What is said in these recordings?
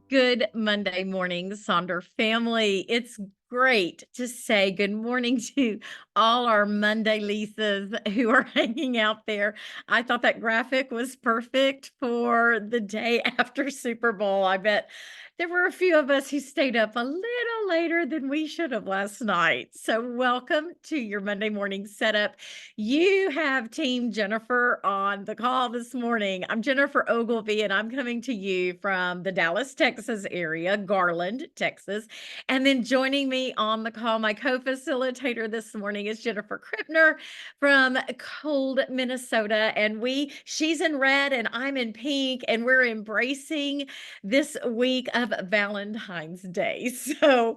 Good Monday morning, Sonder family. It's great to say good morning to all our Monday Lisas who are hanging out there. I thought that graphic was perfect for the day after Super Bowl. I bet there were a few of us who stayed up a little later than we should have last night. So, welcome to your Monday morning setup. You have Team Jennifer on the call this morning. I'm Jennifer Ogilvy, and I'm coming to you from the Dallas, Texas area, Garland, Texas. And then joining me on the call, my co facilitator this morning is Jennifer Krippner from cold Minnesota. And she's in red and I'm in pink, and we're embracing this week of Valentine's Day. So,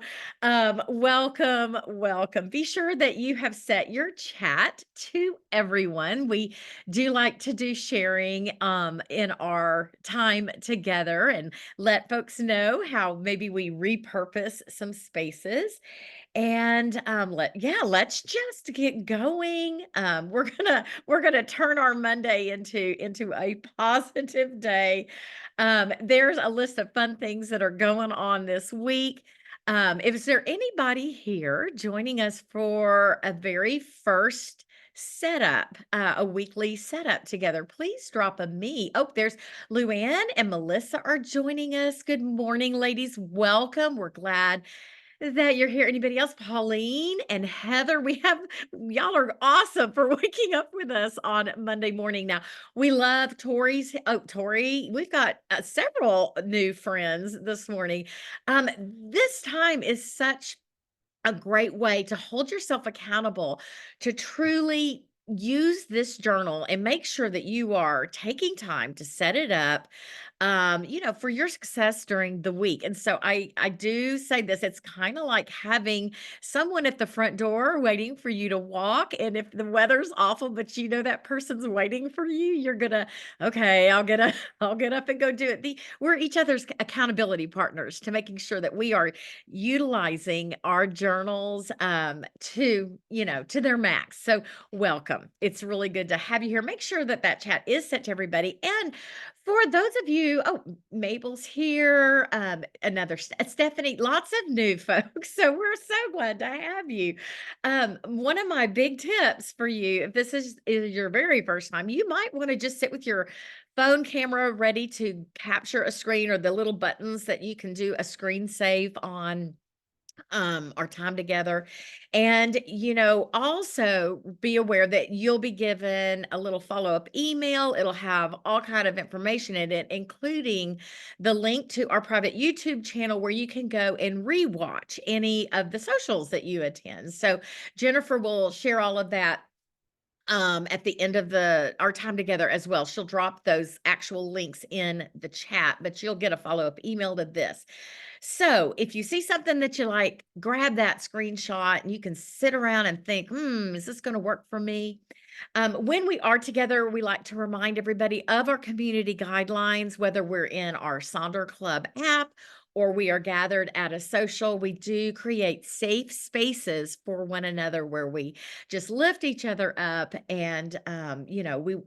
welcome, welcome. Be sure that you have set your chat to everyone. We do like to do sharing in our time together and let folks know how maybe we repurpose some spaces. And let's just get going. We're gonna turn our Monday into a positive day. There's a list of fun things that are going on this week. Is there anybody here joining us for a very first setup, a weekly setup together? Please drop a me. Oh, there's Luann and Melissa are joining us. Good morning, ladies. Welcome. We're glad that you're here. Anybody else? Pauline and Heather, y'all are awesome for waking up with us on Monday morning. Now, we love Tori. We've got several new friends this morning. This time is such a great way to hold yourself accountable to truly use this journal and make sure that you are taking time to set it up for your success during the week. And so I do say this, it's kind of like having someone at the front door waiting for you to walk. And if the weather's awful, but you know that person's waiting for you, you're gonna, okay, I'll get up and go do it. We're each other's accountability partners to making sure that we are utilizing our journals to their max. So welcome. It's really good to have you here. Make sure that chat is sent to everybody. And for those of you, Mabel's here, Stephanie, lots of new folks. So we're so glad to have you. One of my big tips for you, if this is your very first time, you might want to just sit with your phone camera ready to capture a screen, or the little buttons that you can do a screen save on our time together. And also be aware that you'll be given a little follow-up email. It'll have all kind of information in it, including the link to our private YouTube channel where you can go and rewatch any of the socials that you attend. So Jennifer will share all of that at the end of our time together as well. She'll drop those actual links in the chat, but you'll get a follow-up email to this. So if you see something that you like, grab that screenshot and you can sit around and think, is this going to work for me? When we are together, we like to remind everybody of our community guidelines, whether we're in our Sonder Club app or we are gathered at a social. We do create safe spaces for one another where we just lift each other up. And,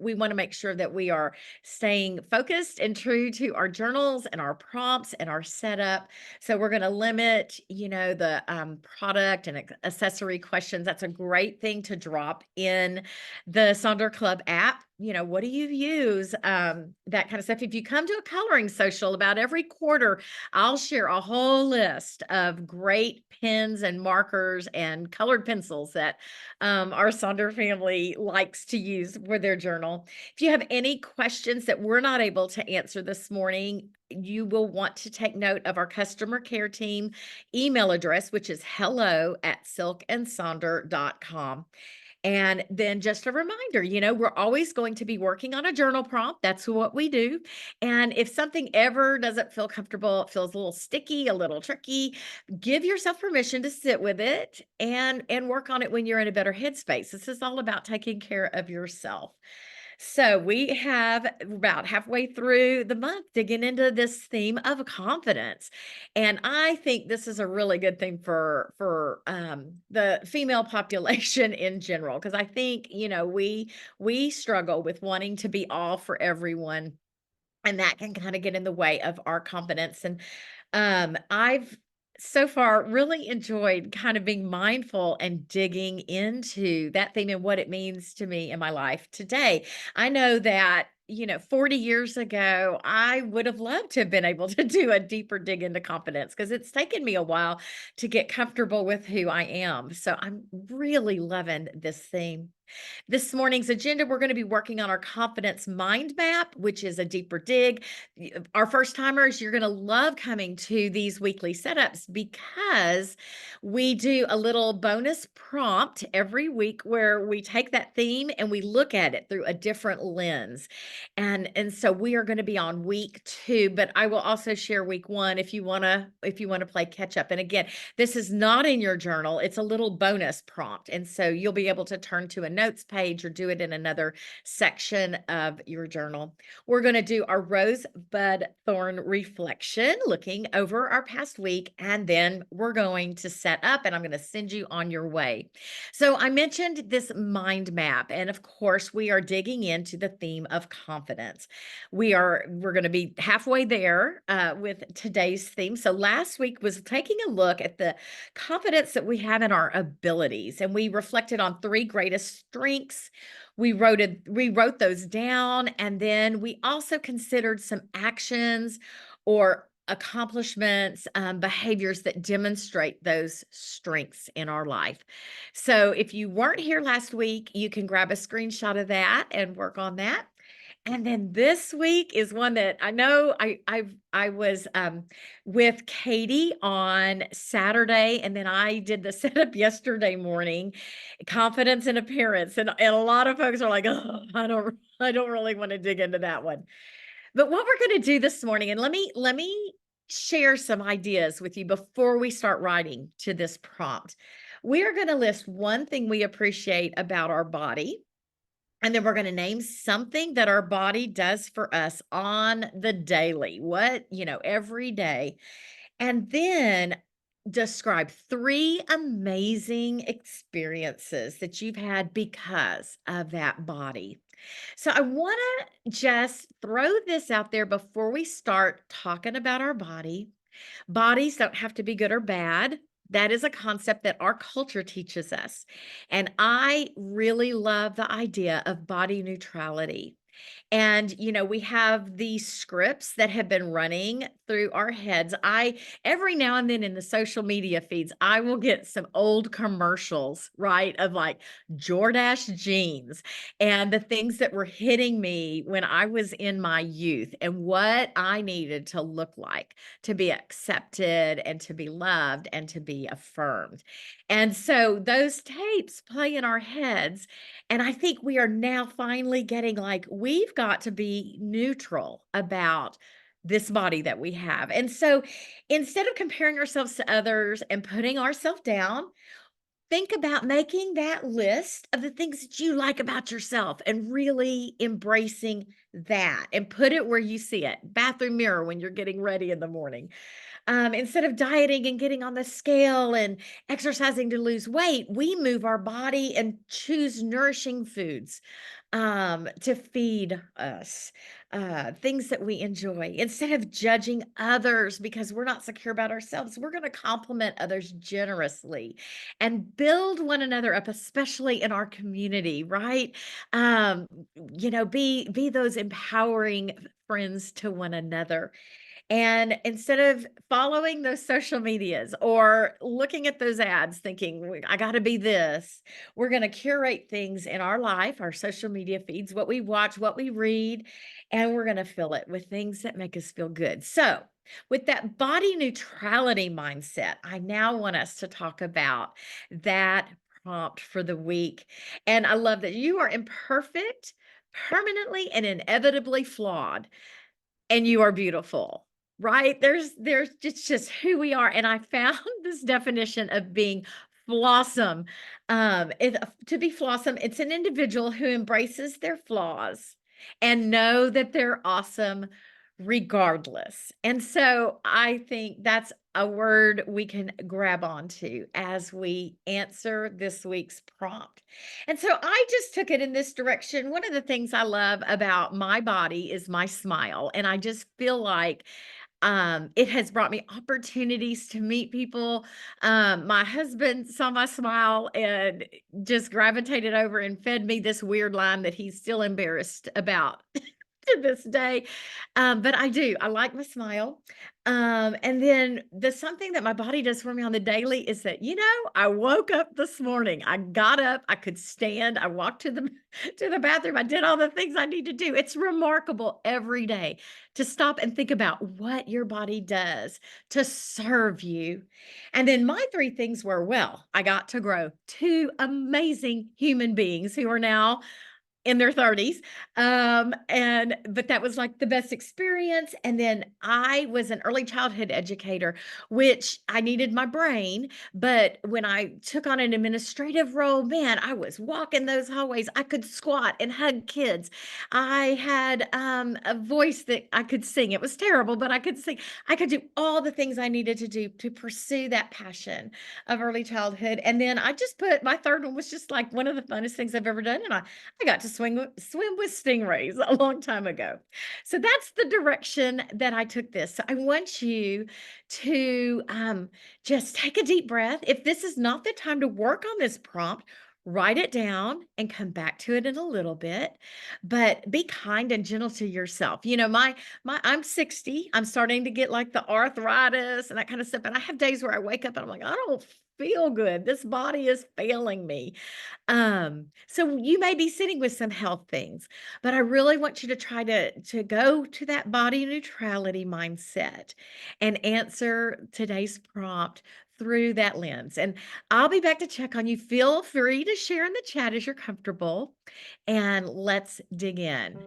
we want to make sure that we are staying focused and true to our journals and our prompts and our setup. So we're going to limit, the product and accessory questions. That's a great thing to drop in the Sonder Club app. What do you use? That kind of stuff. If you come to a coloring social about every quarter, I'll share a whole list of great pens and markers and colored pencils that our Sonder family likes to use for their journal. If you have any questions that we're not able to answer this morning, you will want to take note of our customer care team email address, which is hello@silkandsonder.com. And then just a reminder, we're always going to be working on a journal prompt. That's what we do. And if something ever doesn't feel comfortable, it feels a little sticky, a little tricky, give yourself permission to sit with it and work on it when you're in a better headspace. This is all about taking care of yourself. So we have about halfway through the month digging into this theme of confidence. And I think this is a really good thing for the female population in general, because I think, we struggle with wanting to be all for everyone. and that can kind of get in the way of our confidence. And I've so far really enjoyed kind of being mindful and digging into that theme and what it means to me in my life today. I know that, 40 years ago, I would have loved to have been able to do a deeper dig into confidence because it's taken me a while to get comfortable with who I am. So I'm really loving this theme. This morning's agenda, we're going to be working on our confidence mind map, which is a deeper dig. Our first timers, you're going to love coming to these weekly setups because we do a little bonus prompt every week where we take that theme and we look at it through a different lens. And so we are going to be on week 2, but I will also share week 1 if you want to play catch up. And again, this is not in your journal. It's a little bonus prompt. And so you'll be able to turn to a notes page or do it in another section of your journal. We're going to do our rosebud thorn reflection, looking over our past week, and then we're going to set up and I'm going to send you on your way. So I mentioned this mind map, and of course, we are digging into the theme of confidence. We're going to be halfway there with today's theme. So last week was taking a look at the confidence that we have in our abilities, and we reflected on 3 greatest strengths. We wrote those down, and then we also considered some actions or accomplishments, behaviors that demonstrate those strengths in our life. So if you weren't here last week, you can grab a screenshot of that and work on that. And then this week is one that I know I was with Katie on Saturday, and then I did the setup yesterday morning, confidence and appearance. And a lot of folks are like, oh, I don't really want to dig into that one. But what we're going to do this morning, and let me share some ideas with you before we start writing to this prompt. We are going to list one thing we appreciate about our body, and then we're going to name something that our body does for us on the daily, every day. And then describe 3 amazing experiences that you've had because of that body. So I want to just throw this out there before we start talking about our body. Bodies don't have to be good or bad. That is a concept that our culture teaches us. And I really love the idea of body neutrality. And, we have these scripts that have been running through our heads. Every now and then in the social media feeds, I will get some old commercials, right, of like Jordache jeans and the things that were hitting me when I was in my youth and what I needed to look like to be accepted and to be loved and to be affirmed. And so those tapes play in our heads, and I think we are now finally getting like, we've got to be neutral about this body that we have. And so instead of comparing ourselves to others and putting ourselves down, think about making that list of the things that you like about yourself and really embracing that and put it where you see it. Bathroom mirror when you're getting ready in the morning. Instead of dieting and getting on the scale and exercising to lose weight, we move our body and choose nourishing foods to feed us, things that we enjoy. Instead of judging others because we're not secure about ourselves, we're going to compliment others generously and build one another up, especially in our community, right? Um, be those empowering friends to one another. And instead of following those social medias or looking at those ads thinking, I got to be this, we're going to curate things in our life, our social media feeds, what we watch, what we read, and we're going to fill it with things that make us feel good. So, with that body neutrality mindset, I now want us to talk about that prompt for the week. And I love that you are imperfect, permanently and inevitably flawed, and you are beautiful, right? There's it's just who we are. And I found this definition of being flawsome. To be flawsome, it's an individual who embraces their flaws and know that they're awesome regardless. And so I think that's a word we can grab onto as we answer this week's prompt. And so I just took it in this direction. One of the things I love about my body is my smile. And I just feel like it has brought me opportunities to meet people. My husband saw my smile and just gravitated over and fed me this weird line that he's still embarrassed about to this day. But I do. I like my smile. And then the something that my body does for me on the daily is that, I woke up this morning. I got up, I could stand, I walked to the to the bathroom. I did all the things I need to do. It's remarkable every day to stop and think about what your body does to serve you. And then my three things were, well, I got to grow two amazing human beings who are now in their 30s. But that was like the best experience. And then I was an early childhood educator, which I needed my brain. But when I took on an administrative role, man, I was walking those hallways. I could squat and hug kids. I had a voice that I could sing. It was terrible, but I could sing. I could do all the things I needed to do to pursue that passion of early childhood. And then I just put my third one was just like one of the funnest things I've ever done. And I got to swim with stingrays a long time ago. So that's the direction that I took this. So I want you to just take a deep breath. If this is not the time to work on this prompt, write it down and come back to it in a little bit, but be kind and gentle to yourself. My I'm 60. I'm starting to get like the arthritis and that kind of stuff. And I have days where I wake up and I'm like, I don't feel good. This body is failing me. So you may be sitting with some health things, but I really want you to try to go to that body neutrality mindset and answer today's prompt through that lens. And I'll be back to check on you. Feel free to share in the chat as you're comfortable, and let's dig in.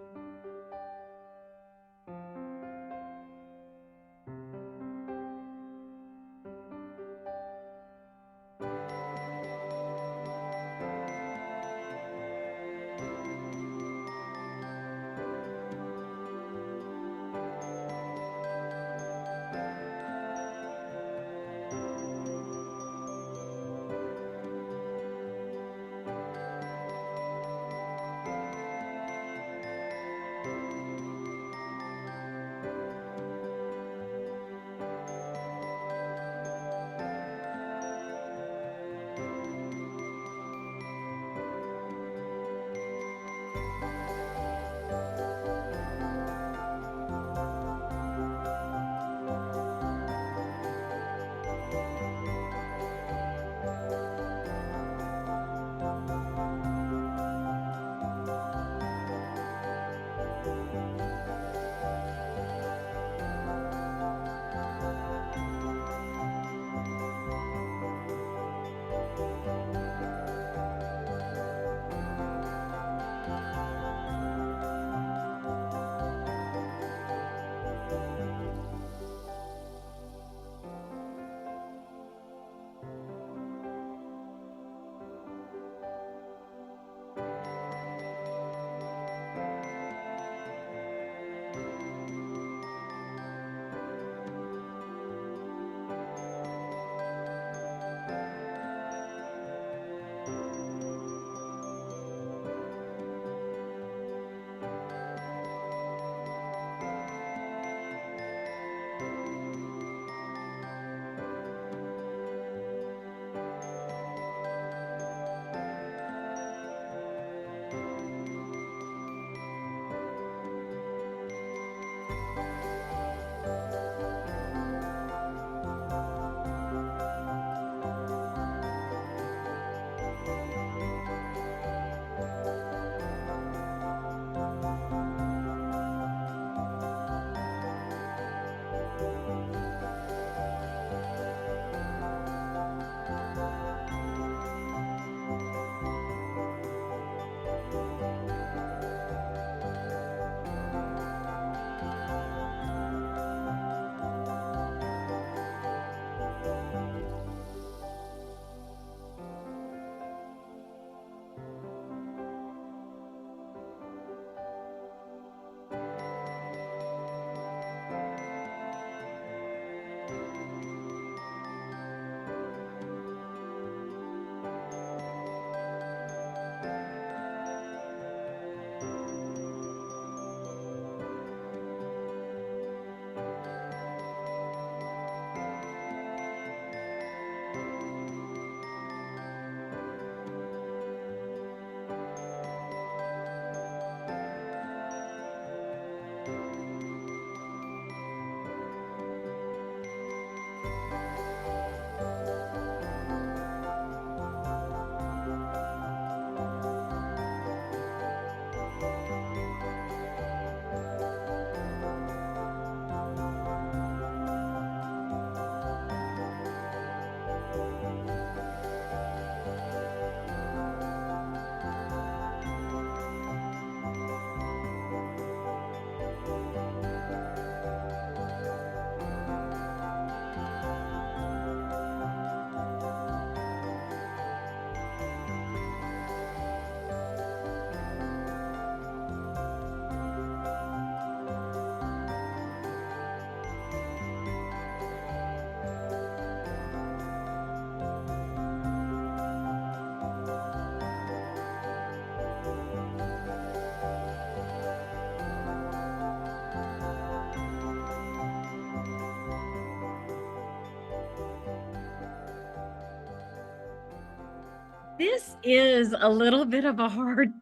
This is a little bit of a hard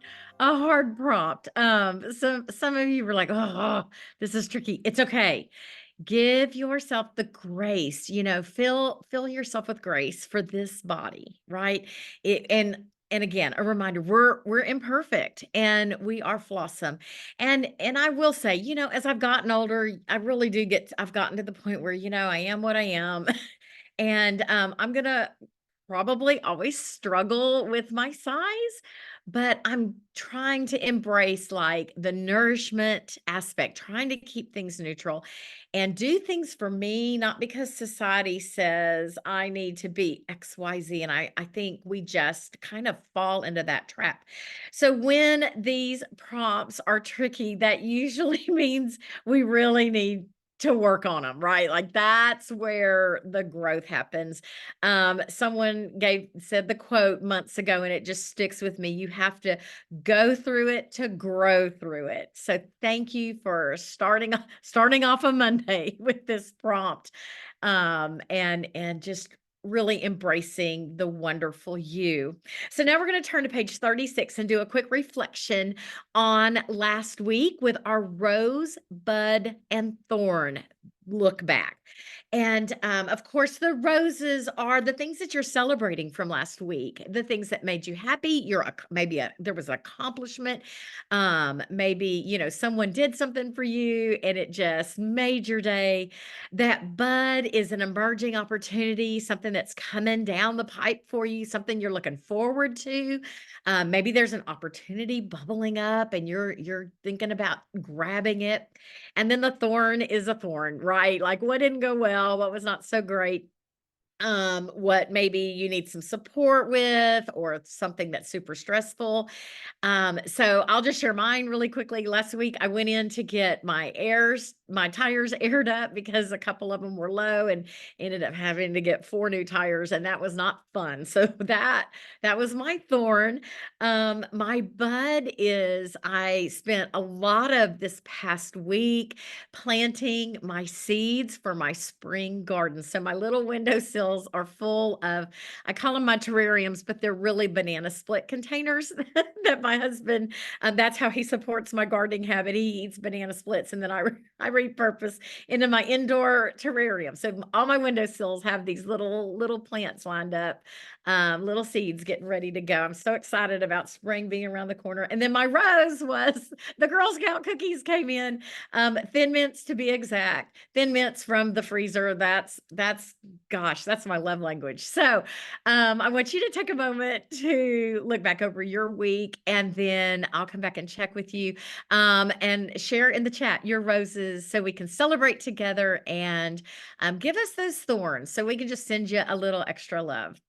prompt. Some of you were like, "Oh, this is tricky." It's okay. Give yourself the grace, fill yourself with grace for this body, right? And again, a reminder, we're imperfect and we are flawsome. And I will say, as I've gotten older, I've gotten to the point where, I am what I am. And I'm gonna probably always struggle with my size, but I'm trying to embrace like the nourishment aspect, trying to keep things neutral and do things for me, not because society says I need to be XYZ. And I think we just kind of fall into that trap. So when these prompts are tricky, that usually means we really need to work on them, right? Like that's where the growth happens. Someone said the quote months ago, and it just sticks with me. You have to go through it to grow through it. So thank you for starting off a Monday with this prompt, and just really embracing the wonderful you. So now we're going to turn to page 36 and do a quick reflection on last week with our rose, bud, and thorn look back. And of course, the roses are the things that you're celebrating from last week, the things that made you happy. There was an accomplishment. Maybe, someone did something for you and it just made your day. That bud is an emerging opportunity, something that's coming down the pipe for you, something you're looking forward to. Maybe there's an opportunity bubbling up and you're thinking about grabbing it. And then the thorn is a thorn, right? Like what didn't go well, what was not so great, what maybe you need some support with, or something that's super stressful. So I'll just share mine really quickly. Last week, I went in to get my tires aired up because a couple of them were low and ended up having to get 4 new tires, and that was not fun. So that was my thorn. My bud is I spent a lot of this past week planting my seeds for my spring garden. So my little windowsills are full of, I call them my terrariums, but they're really banana split containers that my husband, that's how he supports my gardening habit. He eats banana splits and then I repurpose into my indoor terrarium. So all my windowsills have these little plants lined up, little seeds getting ready to go. I'm so excited about spring being around the corner. And then my rose was the Girl Scout cookies came in, Thin Mints to be exact, Thin Mints from the freezer. Gosh, that's my love language. So I want you to take a moment to look back over your week, and then I'll come back and check with you, and share in the chat your roses so we can celebrate together, and give us those thorns so we can just send you a little extra love.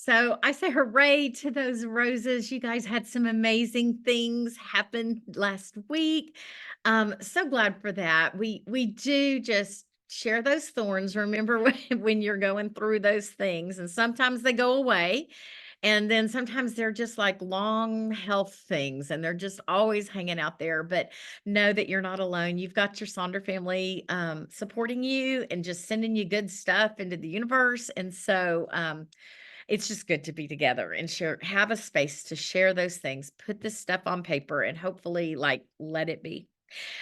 So I say hooray to those roses. You guys had some amazing things happen last week. So glad for that. We do just share those thorns. Remember when you're going through those things, and sometimes they go away. And then sometimes they're just like long health things and they're just always hanging out there. But know that you're not alone. You've got your Sonder family supporting you and just sending you good stuff into the universe. And so it's just good to be together and have a space to share those things, put this stuff on paper and hopefully like let it be.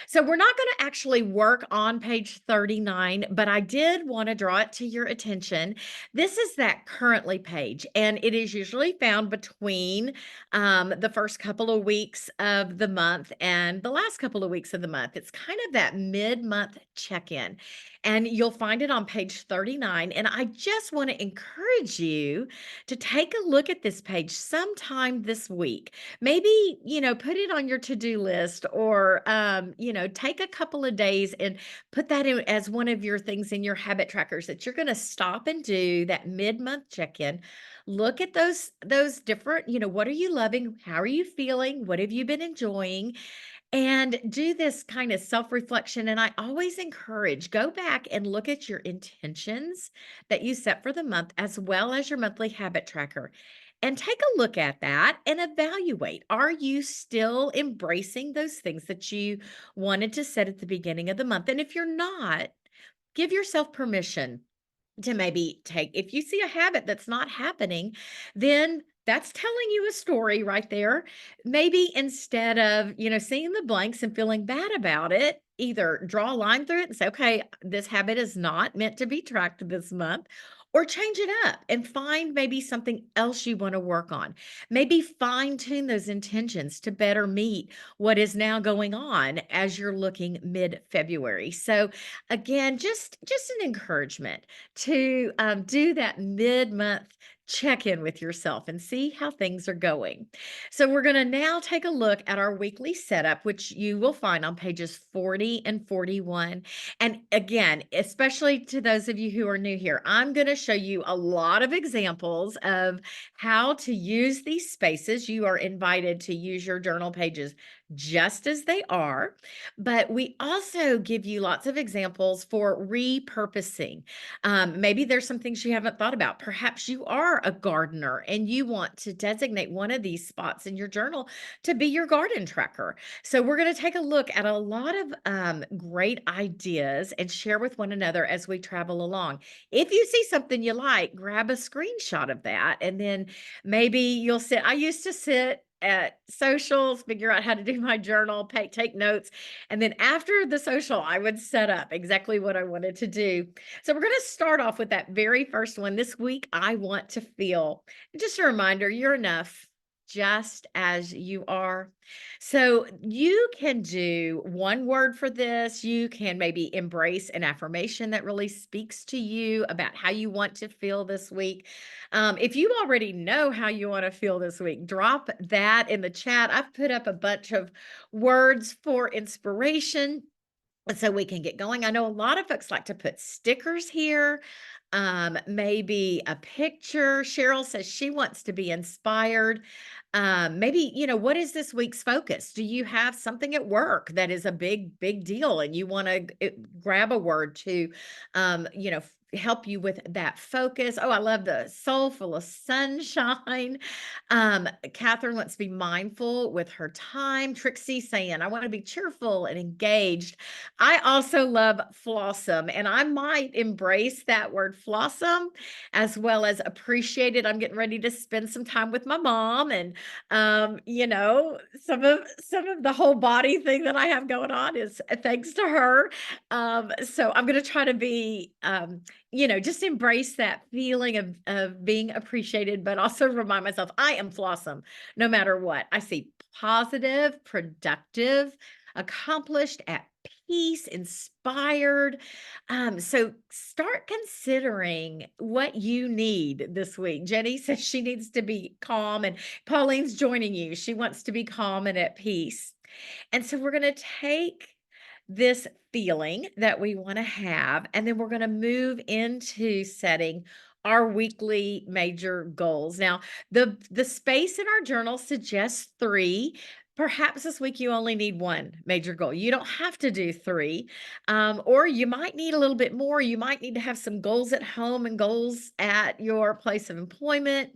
So we're not going to actually work on page 39, but I did want to draw it to your attention. This is that currently page, and it is usually found between the first couple of weeks of the month and the last couple of weeks of the month. It's kind of that mid-month check-in, and you'll find it on page 39. And I just want to encourage you to take a look at this page sometime this week. Maybe, put it on your to-do list or, take a couple of days and put that in as one of your things in your habit trackers that you're going to stop and do that mid-month check-in. Look at those different, what are you loving? How are you feeling? What have you been enjoying? And do this kind of self-reflection. And I always encourage go back and look at your intentions that you set for the month, as well as your monthly habit tracker. And take a look at that and evaluate. Are you still embracing those things that you wanted to set at the beginning of the month? And if you're not, give yourself permission to maybe take if you see a habit that's not happening, then that's telling you a story right there. Maybe instead of, seeing the blanks and feeling bad about it, either draw a line through it and say, okay, this habit is not meant to be tracked this month, or change it up and find maybe something else you want to work on. Maybe fine tune those intentions to better meet what is now going on as you're looking mid February. So, again, just an encouragement to do that mid-month check-in with yourself and see how things are going. So we're going to now take a look at our weekly setup, which you will find on pages 40 and 41. And again, especially to those of you who are new here, I'm going to show you a lot of examples of how to use these spaces. You are invited to use your journal pages just as they are, but we also give you lots of examples for repurposing. Maybe there's some things you haven't thought about. Perhaps you are a gardener and you want to designate one of these spots in your journal to be your garden tracker. So we're going to take a look at a lot of great ideas and share with one another as we travel along. If you see something you like, grab a screenshot of that, and then maybe you'll sit. I used to sit at socials, figure out how to do my journal, take notes. And then after the social, I would set up exactly what I wanted to do. So we're going to start off with that very first one. This week, I want to feel. Just a reminder, you're enough just as you are. So you can do one word for this. You can maybe embrace an affirmation that really speaks to you about how you want to feel this week. If you already know how you want to feel this week, drop that in the chat. I've put up a bunch of words for inspiration so we can get going. I know a lot of folks like to put stickers here, maybe a picture. Cheryl says she wants to be inspired. Maybe, what is this week's focus? Do you have something at work that is a big deal and you want to grab a word to, help you with that focus? Oh, I love the soul full of sunshine. Catherine wants to be mindful with her time. Trixie saying, I want to be cheerful and engaged. I also love flossom, and I might embrace that word flossom as well as appreciate it. I'm getting ready to spend some time with my mom, and some of the whole body thing that I have going on is thanks to her. So I'm going to try to be, just embrace that feeling of being appreciated, but also remind myself I am flossom no matter what. I see positive, productive, accomplished, at peace, inspired. So start considering what you need this week. Jenny says she needs to be calm, and Pauline's joining you. She wants to be calm and at peace. And so we're going to take this feeling that we want to have, and then we're going to move into setting our weekly major goals. Now, the space in our journal suggests 3. Perhaps this week you only need 1 major goal. You don't have to do 3, or you might need a little bit more. You might need to have some goals at home and goals at your place of employment.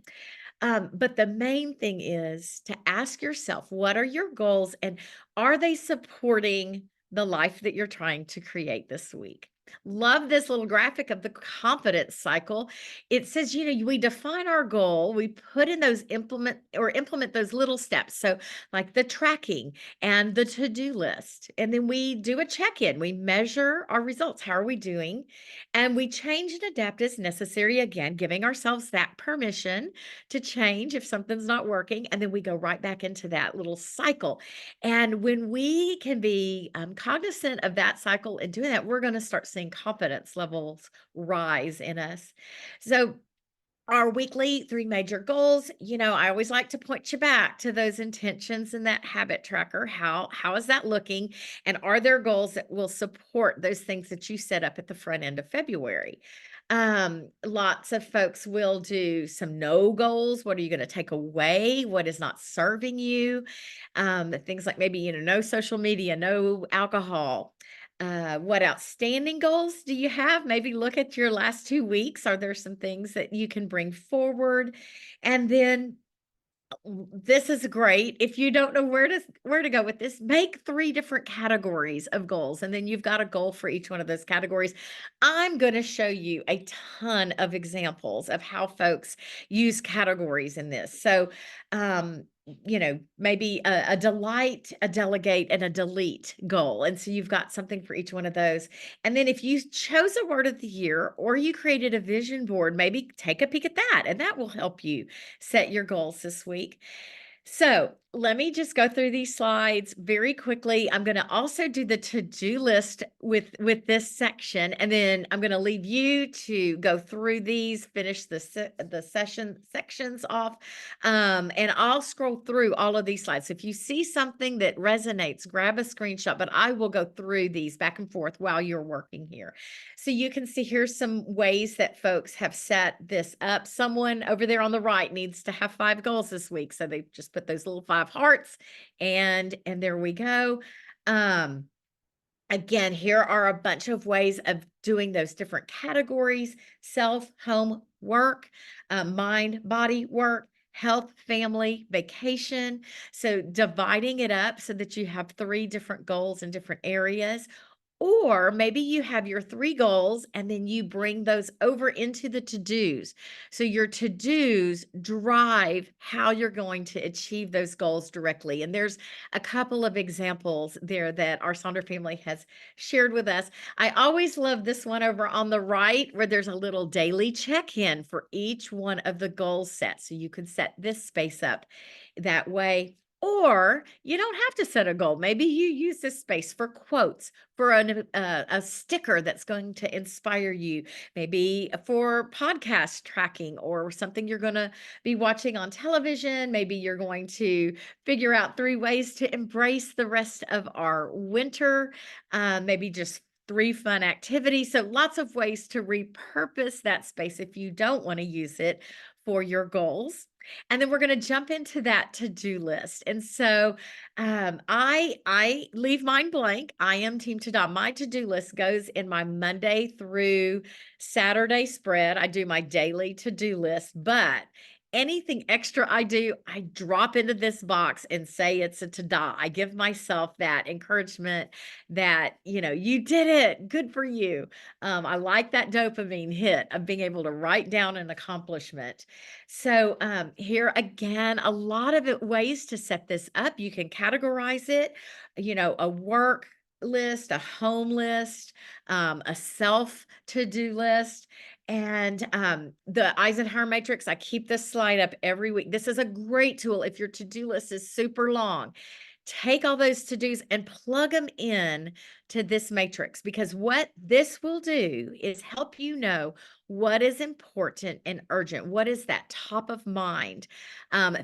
But the main thing is to ask yourself, what are your goals and are they supporting the life that you're trying to create this week? Love this little graphic of the confidence cycle. It says, we define our goal, we put in those implement those little steps. So, like the tracking and the to-do list. And then we do a check-in. We measure our results. How are we doing? And we change and adapt as necessary, again, giving ourselves that permission to change if something's not working. And then we go right back into that little cycle. And when we can be cognizant of that cycle and doing that, we're going to start seeing confidence levels rise in us. So, our weekly 3 major goals, I always like to point you back to those intentions in that habit tracker. How is that looking? And are there goals that will support those things that you set up at the front end of February? Lots of folks will do some no goals. What are you going to take away? What is not serving you? Things like maybe, no social media, no alcohol. What outstanding goals do you have? Maybe look at your last 2 weeks. Are there some things that you can bring forward? And then this is great. If you don't know where to go with this, make 3 different categories of goals, and then you've got a goal for each one of those categories. I'm gonna show you a ton of examples of how folks use categories in this. So, maybe a delight, a delegate, and a delete goal, and so you've got something for each one of those. And then if you chose a word of the year or you created a vision board, maybe take a peek at that, and that will help you set your goals this week. So let me just go through these slides very quickly. I'm going to also do the to-do list with this section, and then I'm going to leave you to go through these, finish the sections off, and I'll scroll through all of these slides. So if you see something that resonates, grab a screenshot. But I will go through these back and forth while you're working here. So you can see here's some ways that folks have set this up. Someone over there on the right needs to have 5 goals this week. So they just put those little 5 hearts and there we go. Again, here are a bunch of ways of doing those different categories: self, home, work, mind, body, work, health, family, vacation. So dividing it up so that you have 3 different goals in different areas. Or maybe you have your 3 goals and then you bring those over into the to-dos. So your to-dos drive how you're going to achieve those goals directly. And there's a couple of examples there that our Sonder family has shared with us. I always love this one over on the right where there's a little daily check-in for each one of the goals set. So you can set this space up that way. Or you don't have to set a goal. Maybe you use this space for quotes, for a sticker that's going to inspire you, maybe for podcast tracking or something you're going to be watching on television. Maybe you're going to figure out 3 ways to embrace the rest of our winter, maybe just 3 fun activities. So lots of ways to repurpose that space if you don't want to use it for your goals. And then we're going to jump into that to-do list. And so I leave mine blank. I am Team Tada. My to-do list goes in my Monday through Saturday spread. I do my daily to-do list, but anything extra I do, I drop into this box and say it's a Tada. I give myself that encouragement that, you did it. Good for you. I like that dopamine hit of being able to write down an accomplishment. So here again, a lot of ways to set this up. You can categorize it, a work list, a home list, a self to-do list. And the Eisenhower matrix, I keep this slide up every week. This is a great tool if your to-do list is super long. Take all those to-dos and plug them in to this matrix, because what this will do is help you know what is important and urgent. What is that top of mind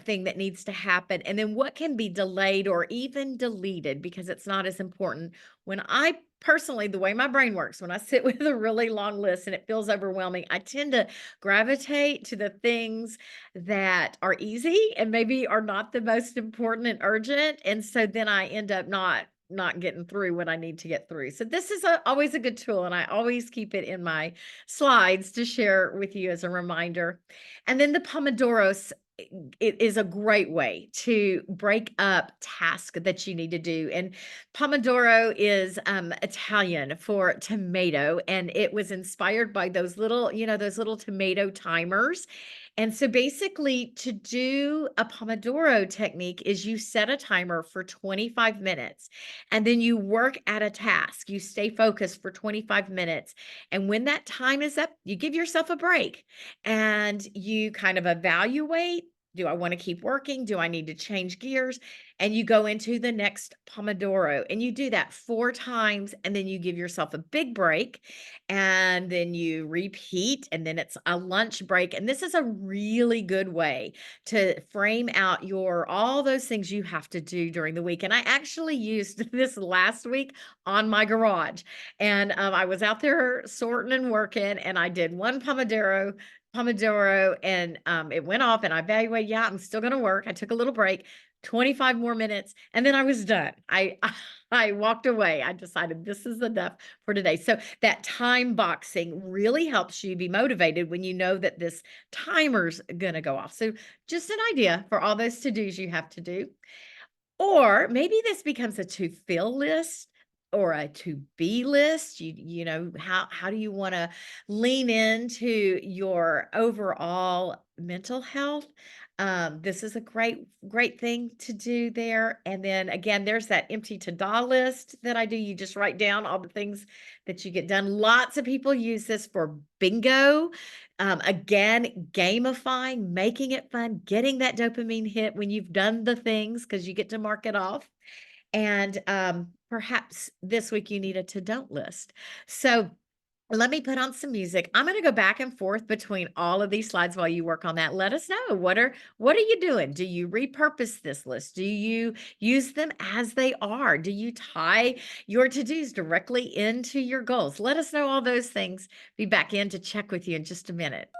thing that needs to happen? And then what can be delayed or even deleted because it's not as important. When I personally, the way my brain works, when I sit with a really long list and it feels overwhelming, I tend to gravitate to the things that are easy and maybe are not the most important and urgent. And so then I end up not getting through what I need to get through. So this is always a good tool, and I always keep it in my slides to share with you as a reminder. And then the Pomodoros, it is a great way to break up tasks that you need to do. And Pomodoro is Italian for tomato, and it was inspired by those little, those little tomato timers. And so basically, to do a Pomodoro technique is you set a timer for 25 minutes and then you work at a task. You stay focused for 25 minutes. And when that time is up, you give yourself a break and you kind of evaluate. Do I want to keep working? Do I need to change gears? And you go into the next Pomodoro and you do that 4 times. And then you give yourself a big break and then you repeat. And then it's a lunch break. And this is a really good way to frame out all those things you have to do during the week. And I actually used this last week on my garage. And I was out there sorting and working, and I did one Pomodoro, and it went off, and I evaluated, yeah, I'm still gonna work. I took a little break, 25 more minutes, and then I was done. I walked away. I decided this is enough for today. So that time boxing really helps you be motivated when you know that this timer's gonna go off. So just an idea for all those to-dos you have to do. Or maybe this becomes a to fill list or a to be list. How do you want to lean into your overall mental health? This is a great thing to do there. And then again, there's that empty to-do list that I do. You just write down all the things that you get done. Lots of people use this for bingo. Again, gamifying, making it fun, getting that dopamine hit when you've done the things because you get to mark it off. And perhaps this week you need a to don't list. So let me put on some music. I'm going to go back and forth between all of these slides while you work on that. Let us know what are you doing? Do you repurpose this list? Do you use them as they are? Do you tie your to-dos directly into your goals? Let us know all those things. Be back in to check with you in just a minute.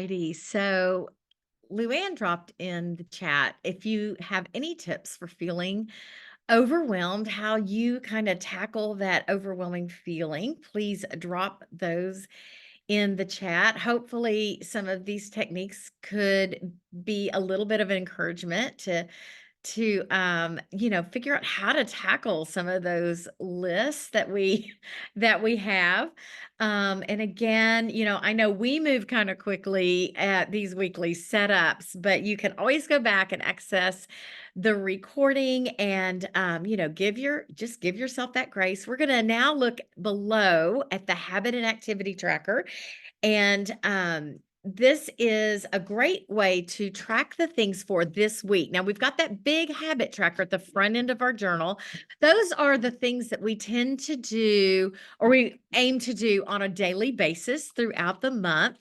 righty. So Luann dropped in the chat if you have any tips for feeling overwhelmed, how you kind of tackle that overwhelming feeling. Please drop those in the chat. Hopefully, some of these techniques could be a little bit of an encouragement to figure out how to tackle some of those lists that we that we have. And again, I know we move kind of quickly at these weekly setups, but you can always go back and access the recording and give yourself that grace. We're going to now look below at the habit and activity tracker, and this is a great way to track the things for this week. Now, we've got that big habit tracker at the front end of our journal. Those are the things that we tend to do, or we aim to do on a daily basis throughout the month.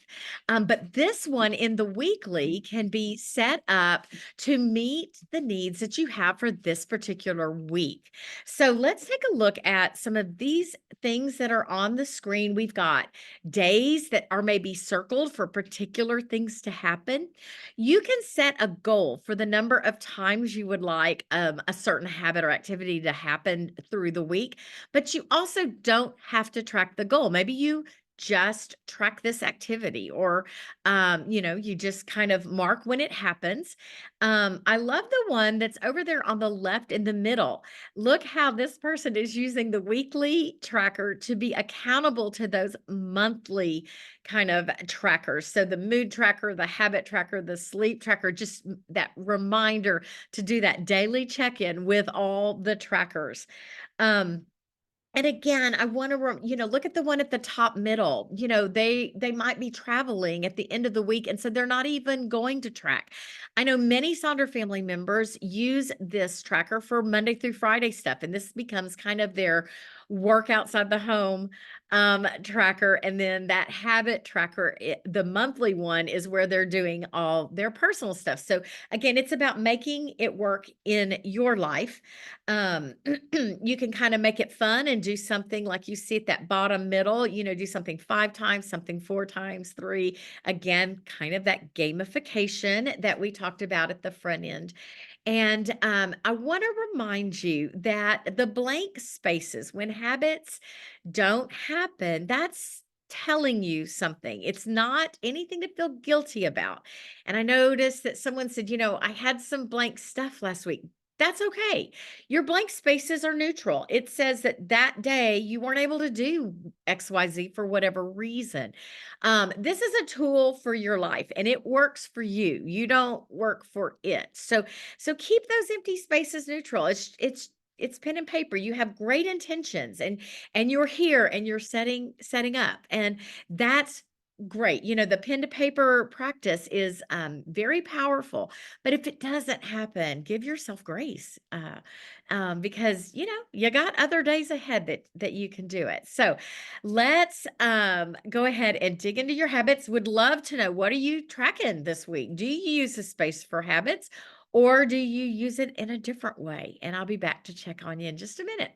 But this one in the weekly can be set up to meet the needs that you have for this particular week. So let's take a look at some of these things that are on the screen. We've got days that are maybe circled for particular things to happen. You can set a goal for the number of times you would like a certain habit or activity to happen through the week, but you also don't have to track the goal. Maybe you just track this activity, or you just kind of mark when it happens. I love the one that's over there on the left in the middle. Look how this person is using the weekly tracker to be accountable to those monthly kind of trackers. So the mood tracker, the habit tracker, the sleep tracker, just that reminder to do that daily check-in with all the trackers. And again, I want to, look at the one at the top middle. They might be traveling at the end of the week, and so they're not even going to track. I know many Sonder family members use this tracker for Monday through Friday stuff, and this becomes kind of their work outside the home tracker. And then that habit tracker, the monthly one, is where they're doing all their personal stuff. So again, it's about making it work in your life. You can kind of make it fun and do something like you see at that bottom middle, do something 5 times, something 4 times, 3. Again, kind of that gamification that we talked about at the front end. And I want to remind you that the blank spaces, when habits don't happen, that's telling you something. It's not anything to feel guilty about. And I noticed that someone said, I had some blank stuff last week. That's okay. Your blank spaces are neutral. It says that that day you weren't able to do XYZ for whatever reason. This is a tool for your life, and it works for you. You don't work for it. So keep those empty spaces neutral. It's pen and paper. You have great intentions, and you're here and you're setting up, and that's great. The pen to paper practice is very powerful, but if it doesn't happen, give yourself grace, because you got other days ahead that you can do it. So let's go ahead and dig into your habits. Would love to know, what are you tracking this week? Do you use the space for habits, or do you use it in a different way? And I'll be back to check on you in just a minute.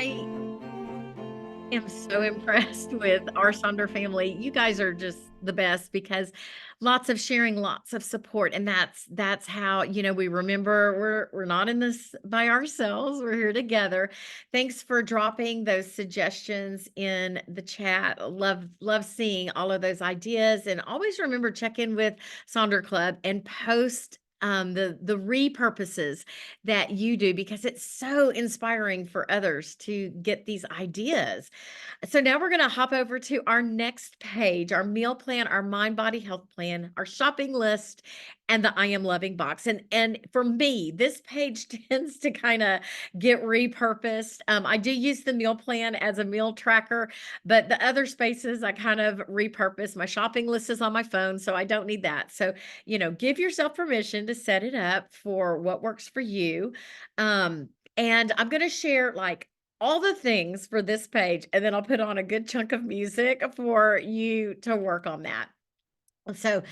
I am so impressed with our Sonder family. You guys are just the best because lots of sharing, lots of support, and that's how, we remember we're not in this by ourselves. We're here together. Thanks for dropping those suggestions in the chat. Love seeing all of those ideas, and always remember check in with Sonder Club and post the repurposes that you do because it's so inspiring for others to get these ideas. So now we're going to hop over to our next page, our meal plan, our mind body health plan, our shopping list, and the I am loving box. And for me, this page tends to kind of get repurposed. I do use the meal plan as a meal tracker, but the other spaces I kind of repurpose. My shopping list is on my phone, so I don't need that. So, give yourself permission to set it up for what works for you. And I'm going to share like all the things for this page, and then I'll put on a good chunk of music for you to work on that. So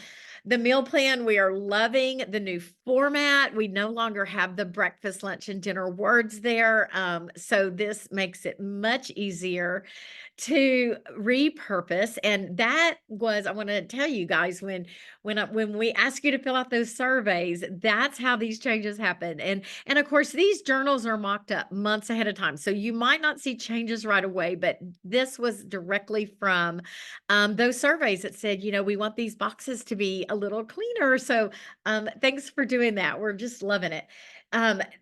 the meal plan, we are loving the new format. We no longer have the breakfast, lunch, and dinner words there. So this makes it much easier to repurpose. And that was, I want to tell you guys, when we ask you to fill out those surveys, that's how these changes happen. And of course, these journals are mocked up months ahead of time. So you might not see changes right away, but this was directly from those surveys that said, we want these boxes to be a little cleaner. So thanks for doing that. We're just loving it.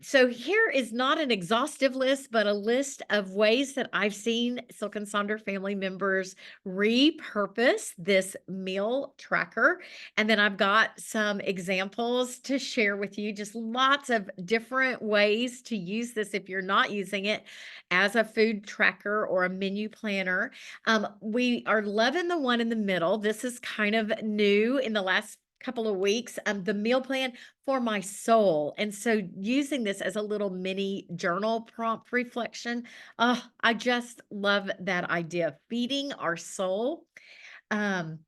So here is not an exhaustive list, but a list of ways that I've seen Silk and Sonder family members repurpose this meal tracker. And then I've got some examples to share with you, just lots of different ways to use this if you're not using it as a food tracker or a menu planner. We are loving the one in the middle. This is kind of new in the last couple of weeks, the meal plan for my soul. And so using this as a little mini journal prompt reflection, I just love that idea, feeding our soul. Um,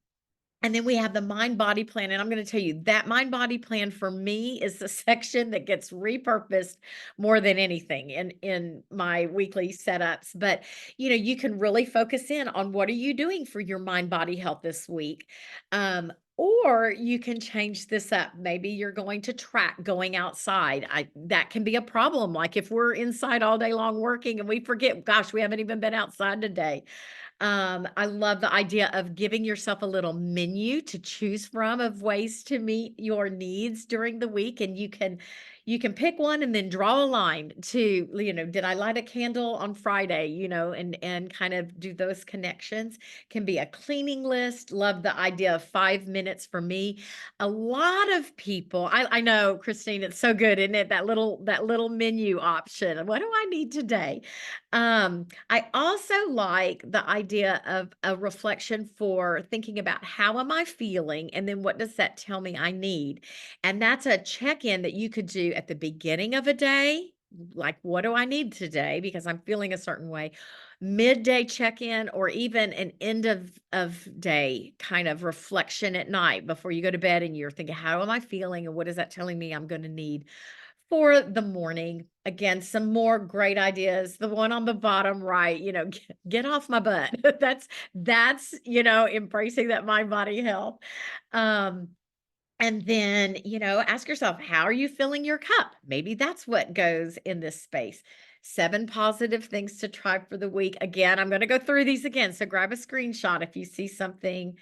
and then we have the mind body plan. And I'm going to tell you that mind body plan for me is the section that gets repurposed more than anything in my weekly setups. But you can really focus in on what are you doing for your mind body health this week. Or you can change this up. Maybe you're going to track going outside. That can be a problem. Like if we're inside all day long working and we forget, gosh, we haven't even been outside today. I love the idea of giving yourself a little menu to choose from of ways to meet your needs during the week. And you can pick one and then draw a line to, did I light a candle on Friday, and kind of do those connections. Can be a cleaning list. Love the idea of 5 minutes for me. A lot of people, I know, Christine, it's so good, isn't it? That little menu option. What do I need today? I also like the idea of a reflection for thinking about how am I feeling, and then what does that tell me I need? And that's a check-in that you could do at the beginning of a day, like what do I need today because I'm feeling a certain way. Midday check-in, or even an end of day kind of reflection at night before you go to bed, and you're thinking, how am I feeling, and what is that telling me I'm going to need for the morning? Again, some more great ideas. The one on the bottom right, get off my butt. That's embracing that mind body health. Um, and then, ask yourself, how are you filling your cup? Maybe that's what goes in this space. 7 positive things to try for the week. Again, I'm going to go through these again. So grab a screenshot if you see something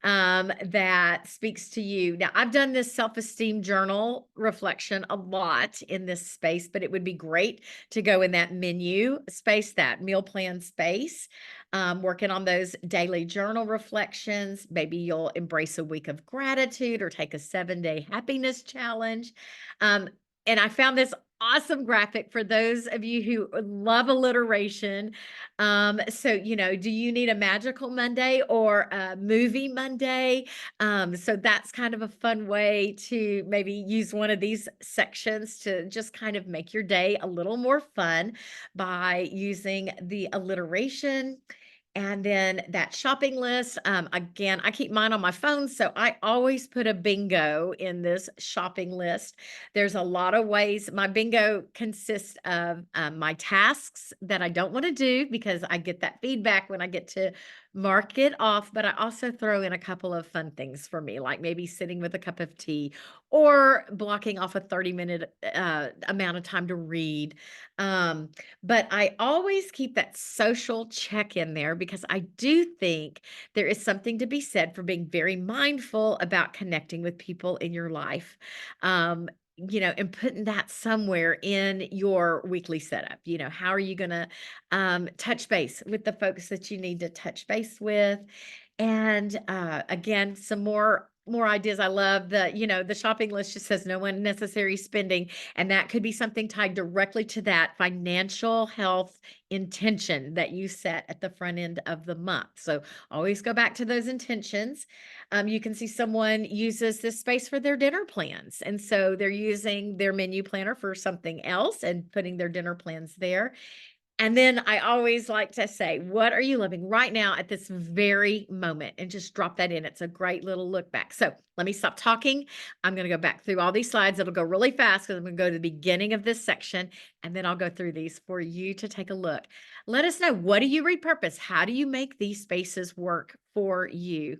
that speaks to you. Now, I've done this self-esteem journal reflection a lot in this space, but it would be great to go in that menu space, that meal plan space, working on those daily journal reflections. Maybe you'll embrace a week of gratitude or take a 7-day happiness challenge. And I found this awesome graphic for those of you who love alliteration. So, do you need a magical Monday or a movie Monday? So that's kind of a fun way to maybe use one of these sections to just kind of make your day a little more fun by using the alliteration. And then that shopping list, again, I keep mine on my phone, so I always put a bingo in this shopping list. There's a lot of ways. My bingo consists of my tasks that I don't want to do because I get that feedback when I get to mark it off. But I also throw in a couple of fun things for me, like maybe sitting with a cup of tea or blocking off a 30-minute amount of time to read. Um, but I always keep that social check in there because I do think there is something to be said for being very mindful about connecting with people in your life. And putting that somewhere in your weekly setup. How are you going to touch base with the folks that you need to touch base with? And again, some more ideas. I love the shopping list just says no unnecessary spending, and that could be something tied directly to that financial health intention that you set at the front end of the month. So always go back to those intentions. You can see someone uses this space for their dinner plans. And so they're using their menu planner for something else and putting their dinner plans there. And then I always like to say, what are you living right now at this very moment? And just drop that in. It's a great little look back. So let me stop talking. I'm going to go back through all these slides. It'll go really fast because I'm going to go to the beginning of this section, and then I'll go through these for you to take a look. Let us know, what do you repurpose? How do you make these spaces work for you?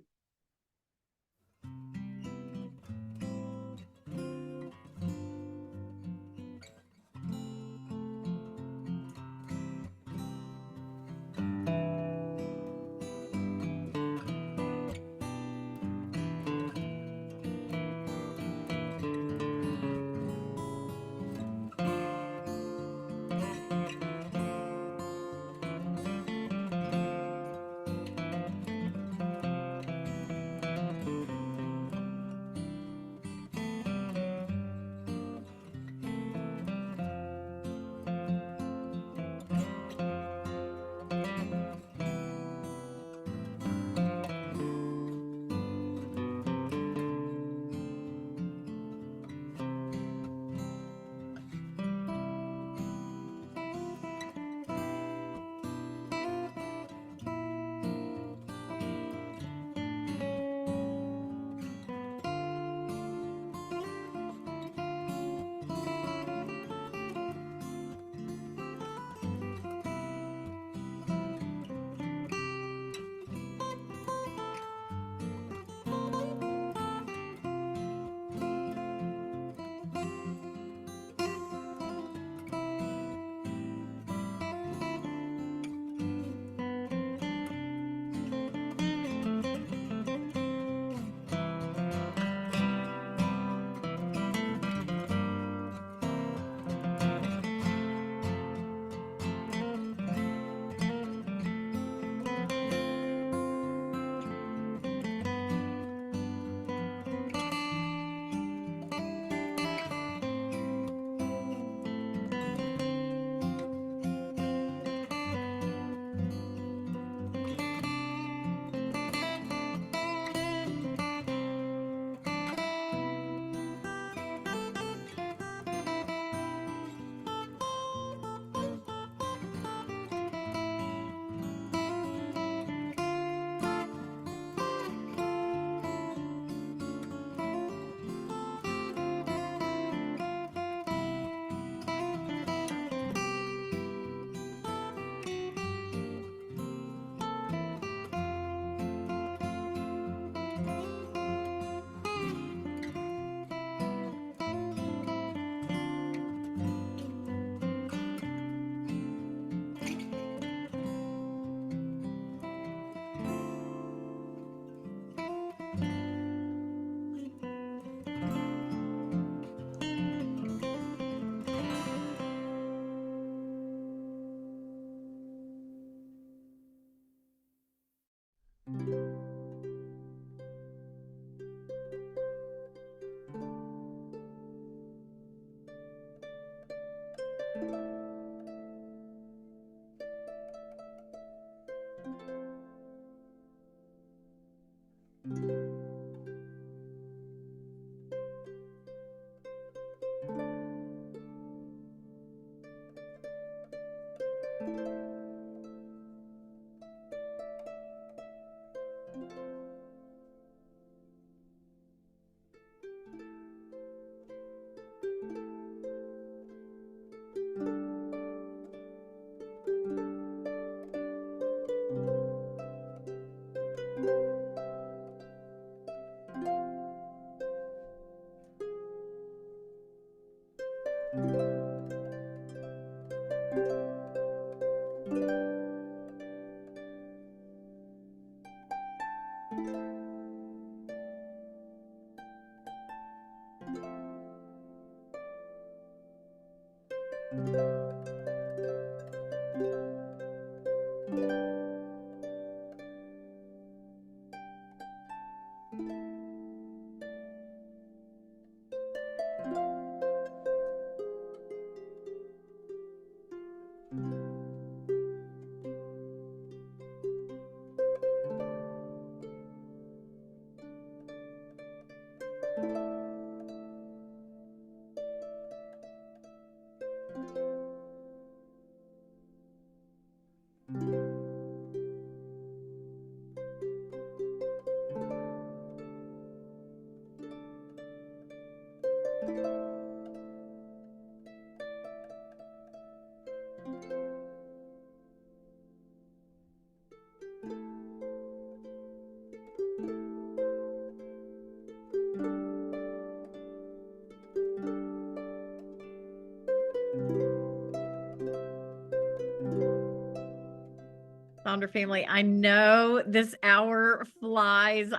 Sonder family, I know this hour flies.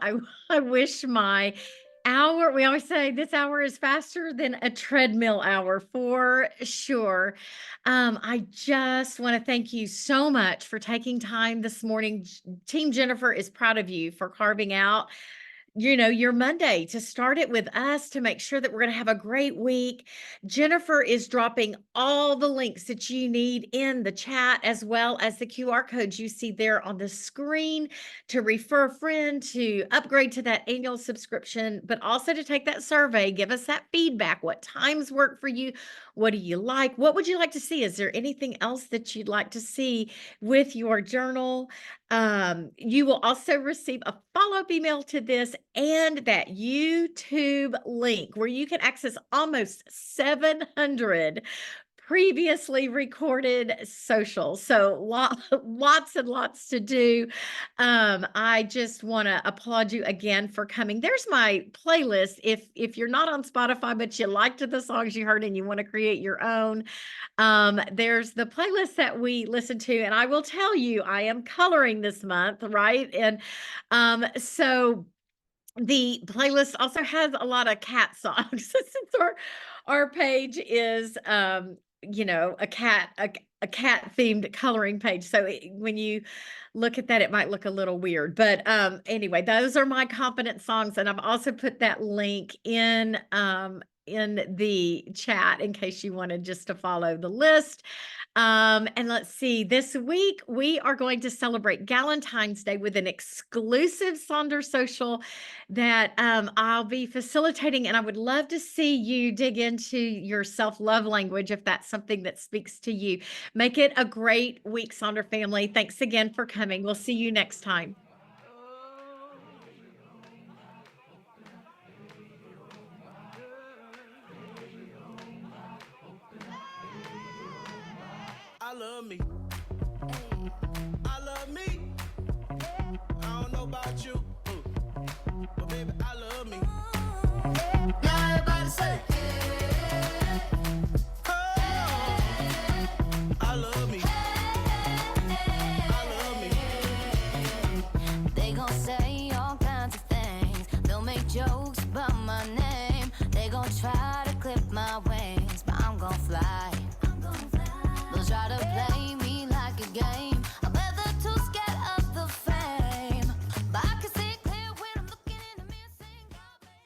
I wish my hour, we always say this hour is faster than a treadmill hour for sure. I just want to thank you so much for taking time this morning. Team Jennifer is proud of you for carving out your Monday to start it with us to make sure that we're going to have a great week. Jennifer is dropping all the links that you need in the chat, as well as the QR codes you see there on the screen to refer a friend, to upgrade to that annual subscription, but also to take that survey. Give us that feedback. What times work for you? What do you like? What would you like to see? Is there anything else that you'd like to see with your journal? You will also receive a follow-up email to this and that YouTube link where you can access almost 700 previously recorded socials. So lots and lots to do. I just want to applaud you again for coming. There's my playlist. If you're not on Spotify, but you liked the songs you heard and you want to create your own, there's the playlist that we listen to. And I will tell you, I am coloring this month, right? And so the playlist also has a lot of cat songs since our page is a cat themed coloring page. So when you look at that, it might look a little weird, but anyway, those are my confidence songs, and I've also put that link in the chat in case you wanted just to follow the list. And let's see, this week we are going to celebrate Galentine's Day with an exclusive Sonder Social that I'll be facilitating. And I would love to see you dig into your self-love language if that's something that speaks to you. Make it a great week, Sonder family. Thanks again for coming. We'll see you next time. I love me. I love me. I don't know about you, but baby, I love me. Now everybody say, oh, I love me. I love me. They gon' say all kinds of things. They'll make jokes about my name. They gon' try